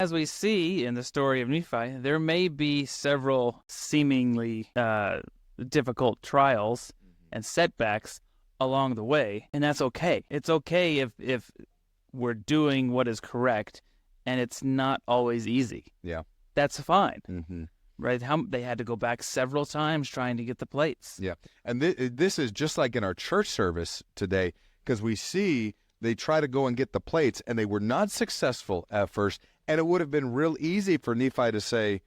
As we see in the story of Nephi, there may be several seemingly difficult trials and setbacks along the way, and that's okay. It's okay if we're doing what is correct, and it's not always easy. Yeah. That's fine. Mm-hmm. Right? They had to go back several times trying to get the plates. Yeah. And this is just like in our church service today, because we see they try to go and get the plates, and they were not successful at first. And it would have been real easy for Nephi to say,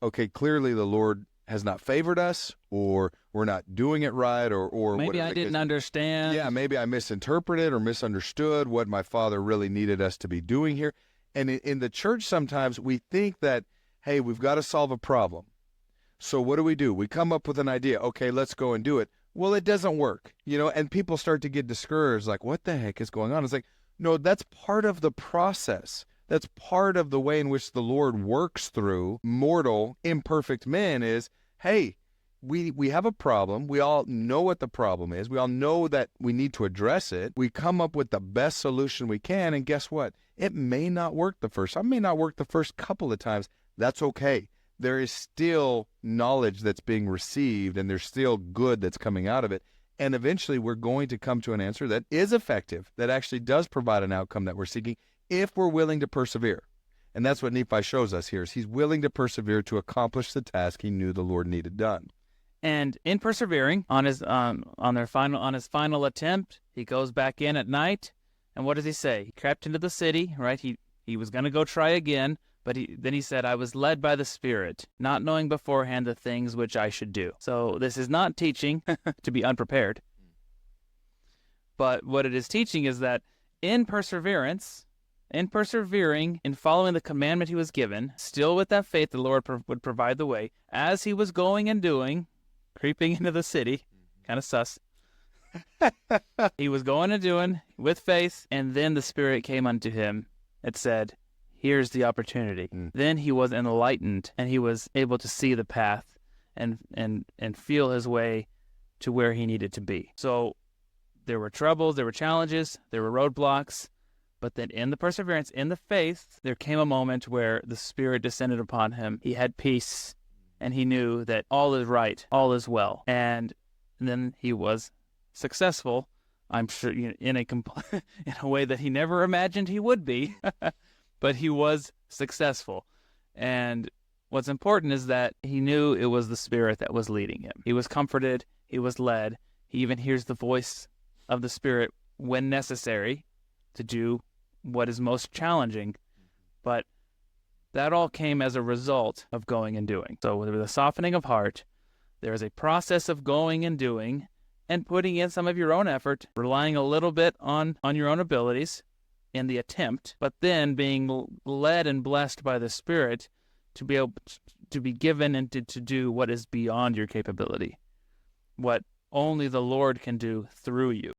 okay, clearly the Lord has not favored us, or we're not doing it right, or maybe whatever. I didn't understand. Yeah, maybe I misinterpreted or misunderstood what my Father really needed us to be doing here. And in the church, sometimes we think that, hey, we've got to solve a problem. So what do? We come up with an idea. Okay, let's go and do it. Well, it doesn't work, and people start to get discouraged, like, what the heck is going on? It's like, no, that's part of the process. That's part of the way in which the Lord works through mortal, imperfect men is, hey, we have a problem. We all know what the problem is. We all know that we need to address it. We come up with the best solution we can, and guess what? It may not work the first time. It may not work the first couple of times. That's okay. There is still knowledge that's being received, and there's still good that's coming out of it. And eventually we're going to come to an answer that is effective, that actually does provide an outcome that we're seeking, if we're willing to persevere. And that's what Nephi shows us here, is he's willing to persevere to accomplish the task he knew the Lord needed done. And in persevering on his final attempt, he goes back in at night, and what does he say? He crept into the city, right? He was going to go try again. But then he said, I was led by the Spirit, not knowing beforehand the things which I should do. So this is not teaching to be unprepared. But what it is teaching is that in persevering, in following the commandment he was given, still with that faith the Lord would provide the way, as he was going and doing, creeping into the city, kind of sus. He was going and doing with faith, and then the Spirit came unto him. It said, here's the opportunity. Then he was enlightened, and he was able to see the path and feel his way to where he needed to be. So there were troubles, there were challenges, there were roadblocks, but then in the perseverance, in the faith, there came a moment where the Spirit descended upon him. He had peace, and he knew that all is right, all is well. And then he was successful, I'm sure, in a way that he never imagined he would be. But he was successful. And what's important is that he knew it was the Spirit that was leading him. He was comforted. He was led. He even hears the voice of the Spirit when necessary to do what is most challenging. But that all came as a result of going and doing. So with a softening of heart, there is a process of going and doing and putting in some of your own effort, relying a little bit on your own abilities in the attempt, but then being led and blessed by the Spirit to be able to be given and to do what is beyond your capability, what only the Lord can do through you.